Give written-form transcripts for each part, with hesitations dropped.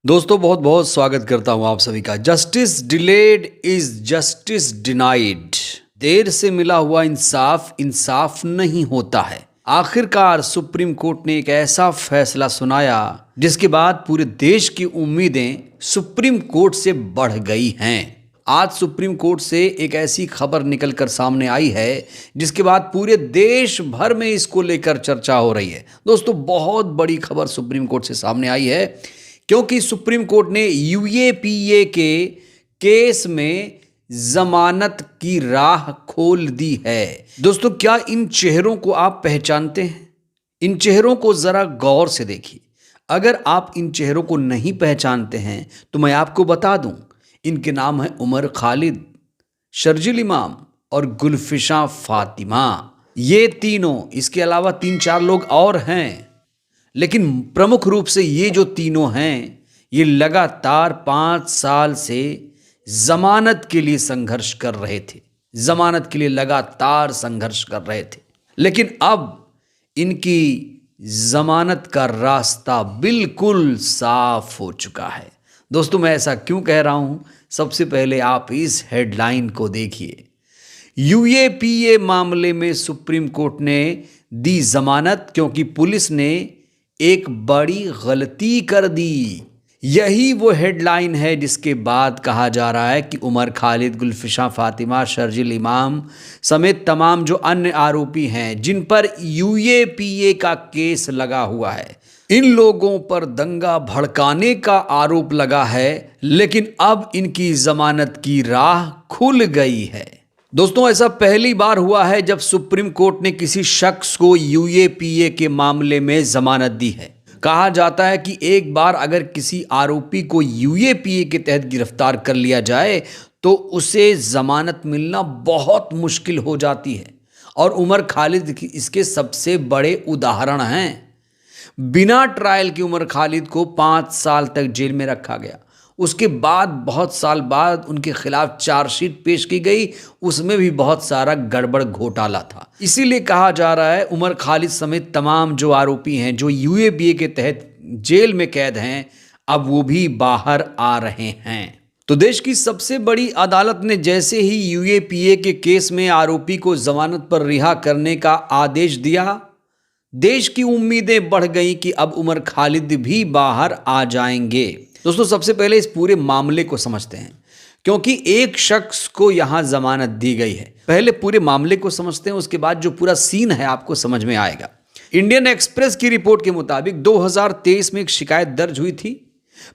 दोस्तों बहुत बहुत स्वागत करता हूं आप सभी का। Justice delayed is justice denied. देर से मिला हुआ इंसाफ इंसाफ नहीं होता है। आखिरकार सुप्रीम कोर्ट ने एक ऐसा फैसला सुनाया जिसके बाद पूरे देश की उम्मीदें सुप्रीम कोर्ट से बढ़ गई हैं। आज सुप्रीम कोर्ट से एक ऐसी खबर निकलकर सामने आई है जिसके बाद पूरे देश भर में इसको लेकर चर्चा हो रही है। दोस्तों बहुत बड़ी खबर सुप्रीम कोर्ट से सामने आई है क्योंकि सुप्रीम कोर्ट ने यूएपीए के केस में जमानत की राह खोल दी है। दोस्तों क्या इन चेहरों को आप पहचानते हैं? इन चेहरों को जरा गौर से देखिए। अगर आप इन चेहरों को नहीं पहचानते हैं तो मैं आपको बता दूं, इनके नाम है उमर खालिद, शर्जील इमाम और गुलफिशा फातिमा। ये तीनों, इसके अलावा 3-4 लोग और हैं, लेकिन प्रमुख रूप से ये जो तीनों हैं ये लगातार 5 साल से जमानत के लिए संघर्ष कर रहे थे। जमानत के लिए लगातार संघर्ष कर रहे थे, लेकिन अब इनकी जमानत का रास्ता बिल्कुल साफ हो चुका है। दोस्तों मैं ऐसा क्यों कह रहा हूं, सबसे पहले आप इस हेडलाइन को देखिए। यूएपीए मामले में सुप्रीम कोर्ट ने दी जमानत क्योंकि पुलिस ने एक बड़ी गलती कर दी। यही वो हेडलाइन है जिसके बाद कहा जा रहा है कि उमर खालिद, गुलफिशा फातिमा, शर्जील इमाम समेत तमाम जो अन्य आरोपी हैं जिन पर यूएपीए का केस लगा हुआ है, इन लोगों पर दंगा भड़काने का आरोप लगा है, लेकिन अब इनकी जमानत की राह खुल गई है। दोस्तों ऐसा पहली बार हुआ है जब सुप्रीम कोर्ट ने किसी शख्स को यूएपीए के मामले में जमानत दी है। कहा जाता है कि एक बार अगर किसी आरोपी को यूएपीए के तहत गिरफ्तार कर लिया जाए तो उसे जमानत मिलना बहुत मुश्किल हो जाती है, और उमर खालिद इसके सबसे बड़े उदाहरण हैं। बिना ट्रायल के उमर खालिद को 5 साल तक जेल में रखा गया। उसके बाद बहुत साल बाद उनके खिलाफ चार्जशीट पेश की गई, उसमें भी बहुत सारा गड़बड़ घोटाला था। इसीलिए कहा जा रहा है उमर खालिद समेत तमाम जो आरोपी हैं जो यूएपीए के तहत जेल में कैद हैं, अब वो भी बाहर आ रहे हैं। तो देश की सबसे बड़ी अदालत ने जैसे ही यूएपीए के केस में आरोपी को जमानत पर रिहा करने का आदेश दिया, देश की उम्मीदें बढ़ गई कि अब उमर खालिद भी बाहर आ जाएंगे। दोस्तों सबसे पहले इस पूरे मामले को समझते हैं, क्योंकि एक शख्स को यहां जमानत दी गई है। पहले पूरे मामले को समझते हैं, उसके बाद जो पूरा सीन है आपको समझ में आएगा। इंडियन एक्सप्रेस की रिपोर्ट के मुताबिक 2023 में एक शिकायत दर्ज हुई थी।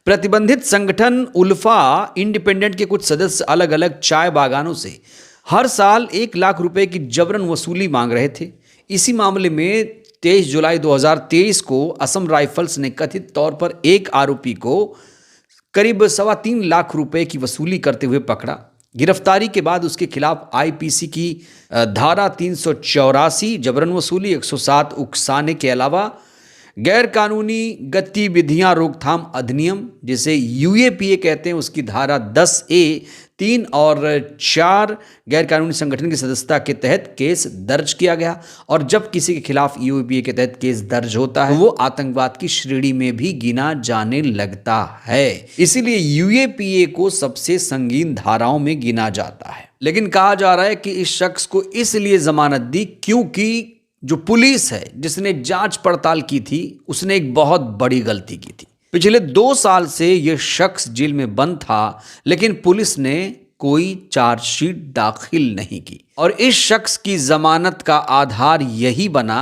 प्रतिबंधित संगठन उल्फा इंडिपेंडेंट के कुछ सदस्य अलग अलग चाय बागानों से हर साल 1 लाख रुपए की जबरन वसूली मांग रहे थे। इसी मामले में 23 जुलाई 2023 को असम राइफल्स ने कथित तौर पर एक आरोपी को करीब 3.25 लाख रुपए की वसूली करते हुए पकड़ा। गिरफ्तारी के बाद उसके खिलाफ आईपीसी की धारा 384 जबरन वसूली, 107 उकसाने के अलावा गैर कानूनी गतिविधियां रोकथाम अधिनियम जिसे यूएपीए कहते हैं उसकी धारा 10A 3 और 4 गैर कानूनी संगठन की सदस्यता के तहत केस दर्ज किया गया। और जब किसी के खिलाफ यूएपीए के तहत केस दर्ज होता है वो आतंकवाद की श्रेणी में भी गिना जाने लगता है। इसीलिए यूएपीए को सबसे संगीन धाराओं में गिना जाता है। लेकिन कहा जा रहा है कि इस शख्स को इसलिए जमानत दी क्योंकि जो पुलिस है जिसने जांच पड़ताल की थी उसने एक बहुत बड़ी गलती की थी। पिछले 2 साल से यह शख्स जेल में बंद था, लेकिन पुलिस ने कोई चार्जशीट दाखिल नहीं की, और इस शख्स की जमानत का आधार यही बना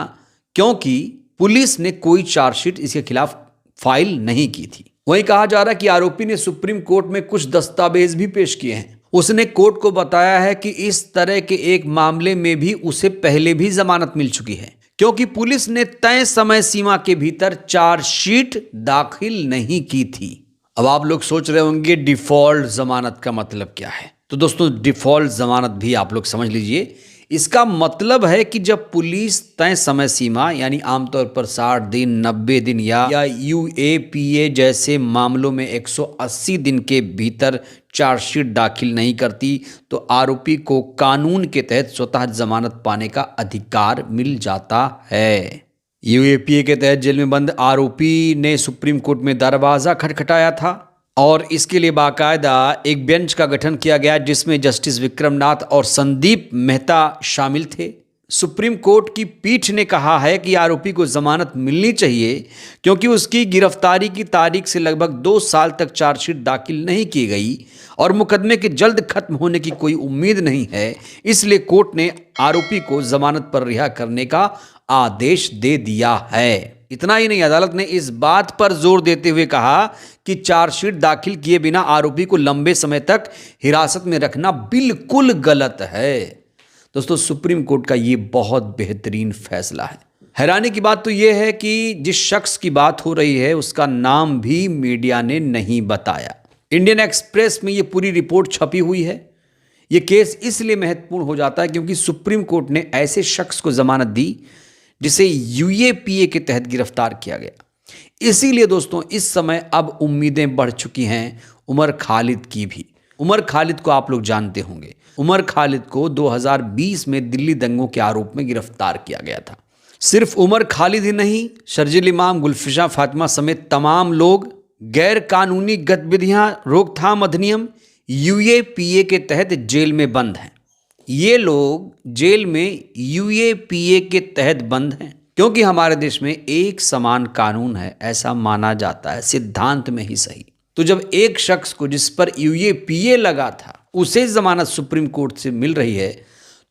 क्योंकि पुलिस ने कोई चार्जशीट इसके खिलाफ फाइल नहीं की थी। वहीं कहा जा रहा है कि आरोपी ने सुप्रीम कोर्ट में कुछ दस्तावेज भी पेश किए हैं। उसने कोर्ट को बताया है कि इस तरह के एक मामले में भी उसे पहले भी जमानत मिल चुकी है, क्योंकि पुलिस ने तय समय सीमा के भीतर चार्जशीट दाखिल नहीं की थी। अब आप लोग सोच रहे होंगे डिफॉल्ट जमानत का मतलब क्या है। तो दोस्तों डिफॉल्ट जमानत भी आप लोग समझ लीजिए। इसका मतलब है कि जब पुलिस तय समय सीमा यानी आमतौर पर 60 दिन, 90 दिन या यूएपीए जैसे मामलों में 180 दिन के भीतर चार्जशीट दाखिल नहीं करती तो आरोपी को कानून के तहत स्वतः जमानत पाने का अधिकार मिल जाता है। यूएपीए के तहत जेल में बंद आरोपी ने सुप्रीम कोर्ट में दरवाजा खटखटाया था और इसके लिए बाकायदा एक बेंच का गठन किया गया जिसमें जस्टिस विक्रमनाथ और संदीप मेहता शामिल थे। सुप्रीम कोर्ट की पीठ ने कहा है कि आरोपी को जमानत मिलनी चाहिए क्योंकि उसकी गिरफ्तारी की तारीख से लगभग 2 साल तक चार्जशीट दाखिल नहीं की गई और मुकदमे के जल्द खत्म होने की कोई उम्मीद नहीं है। इसलिए कोर्ट ने आरोपी को जमानत पर रिहा करने का आदेश दे दिया है। इतना ही नहीं, अदालत ने इस बात पर जोर देते हुए कहा कि चार्जशीट दाखिल किए बिना आरोपी को लंबे समय तक हिरासत में रखना बिल्कुल गलत है। दोस्तों, सुप्रीम कोर्ट का ये बहुत बेहतरीन फैसला है। हैरानी की बात तो ये है कि जिस शख्स की बात हो रही है उसका नाम भी मीडिया ने नहीं बताया। इंडियन एक्सप्रेस में ये पूरी रिपोर्ट छपी हुई है। ये केस इसलिए महत्वपूर्ण हो जाता है क्योंकि सुप्रीम कोर्ट ने ऐसे शख्स को जमानत दी जिसे यूएपीए के तहत गिरफ्तार किया गया। इसीलिए दोस्तों, इस समय अब उम्मीदें बढ़ चुकी हैं उमर खालिद की भी। उमर खालिद को आप लोग जानते होंगे। उमर खालिद को 2020 में दिल्ली दंगों के आरोप में गिरफ्तार किया गया था। सिर्फ उमर खालिद ही नहीं, शर्जील इमाम, गुलफिशा फातिमा समेत तमाम लोग गैर कानूनी गतिविधियां रोकथाम अधिनियम यूएपीए के तहत जेल में बंद हैं। ये लोग जेल में यूएपीए के तहत बंद हैं क्योंकि हमारे देश में एक समान कानून है, ऐसा माना जाता है, सिद्धांत में ही सही। तो जब एक शख्स को जिस पर यूएपीए लगा था उसे जमानत सुप्रीम कोर्ट से मिल रही है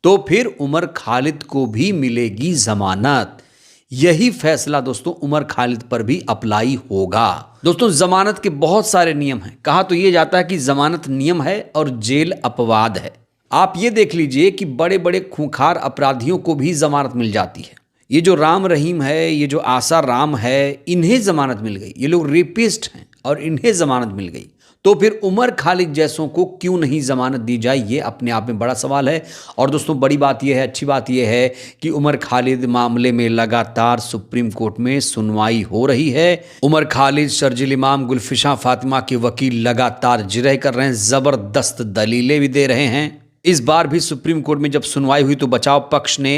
तो फिर उमर खालिद को भी मिलेगी जमानत। यही फैसला दोस्तों उमर खालिद पर भी अप्लाई होगा। दोस्तों, जमानत के बहुत सारे नियम हैं। कहा तो ये जाता है कि जमानत नियम है और जेल अपवाद है। आप ये देख लीजिए कि बड़े बड़े खूंखार अपराधियों को भी जमानत मिल जाती है। ये जो राम रहीम है, ये जो आसा राम है, इन्हें जमानत मिल गई। ये लोग रेपिस्ट हैं और इन्हें जमानत मिल गई। तो फिर उमर खालिद जैसों को क्यों नहीं जमानत दी जाए, ये अपने आप में बड़ा सवाल है। और दोस्तों, बड़ी बात यह है, अच्छी बात यह है कि उमर खालिद मामले में लगातार सुप्रीम कोर्ट में सुनवाई हो रही है। उमर खालिद, शर्जील इमाम, गुलफिशा फातिमा के वकील लगातार जिरह कर रहे हैं, जबरदस्त दलीलें भी दे रहे हैं। इस बार भी सुप्रीम कोर्ट में जब सुनवाई हुई तो बचाव पक्ष ने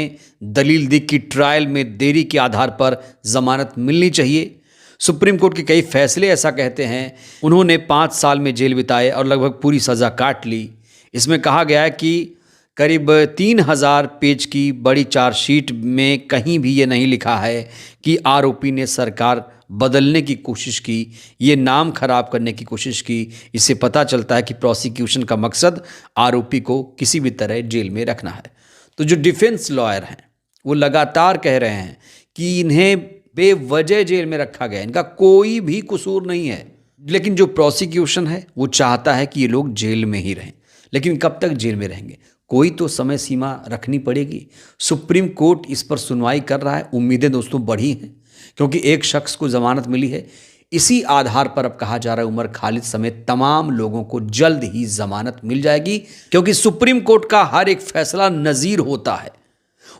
दलील दी कि ट्रायल में देरी के आधार पर जमानत मिलनी चाहिए। सुप्रीम कोर्ट के कई फैसले ऐसा कहते हैं। उन्होंने 5 साल में जेल बिताए और लगभग पूरी सज़ा काट ली। इसमें कहा गया है कि करीब 3000 पेज की बड़ी चार्जशीट में कहीं भी ये नहीं लिखा है कि आरोपी ने सरकार बदलने की कोशिश की, ये नाम खराब करने की कोशिश की। इससे पता चलता है कि प्रोसिक्यूशन का मकसद आरोपी को किसी भी तरह जेल में रखना है। तो जो डिफेंस लॉयर हैं वो लगातार कह रहे हैं कि इन्हें बेवजह जेल में रखा गया, इनका कोई भी कसूर नहीं है। लेकिन जो प्रोसिक्यूशन है वो चाहता है कि ये लोग जेल में ही रहें। लेकिन कब तक जेल में रहेंगे, कोई तो समय सीमा रखनी पड़ेगी। सुप्रीम कोर्ट इस पर सुनवाई कर रहा है। उम्मीदें दोस्तों बढ़ी हैं क्योंकि एक शख्स को जमानत मिली है। इसी आधार पर अब कहा जा रहा है उमर खालिद समेत तमाम लोगों को जल्द ही जमानत मिल जाएगी क्योंकि सुप्रीम कोर्ट का हर एक फैसला नज़ीर होता है।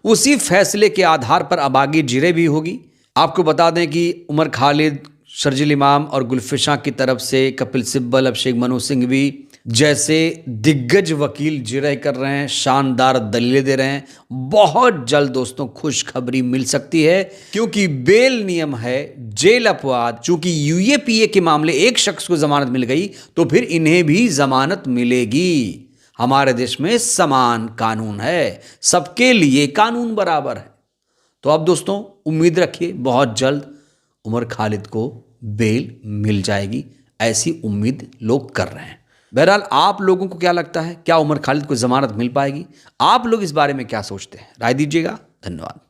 उसी फैसले के आधार पर अब आगे जिरह भी होगी। आपको बता दें कि उमर खालिद, शर्जील इमाम और गुलफिशा की तरफ से कपिल सिब्बल, अभिषेक मनु सिंघवी जैसे दिग्गज वकील जिरह कर रहे हैं, शानदार दलीलें दे रहे हैं। बहुत जल्द दोस्तों खुशखबरी मिल सकती है क्योंकि बेल नियम है, जेल अपवाद। चूंकि यूएपीए के मामले एक शख्स को जमानत मिल गई तो फिर इन्हें भी जमानत मिलेगी। हमारे देश में समान कानून है, सबके लिए कानून बराबर है। तो अब दोस्तों उम्मीद रखिए बहुत जल्द उमर खालिद को बेल मिल जाएगी, ऐसी उम्मीद लोग कर रहे हैं। बहरहाल आप लोगों को क्या लगता है, क्या उमर खालिद को जमानत मिल पाएगी? आप लोग इस बारे में क्या सोचते हैं? राय दीजिएगा। धन्यवाद।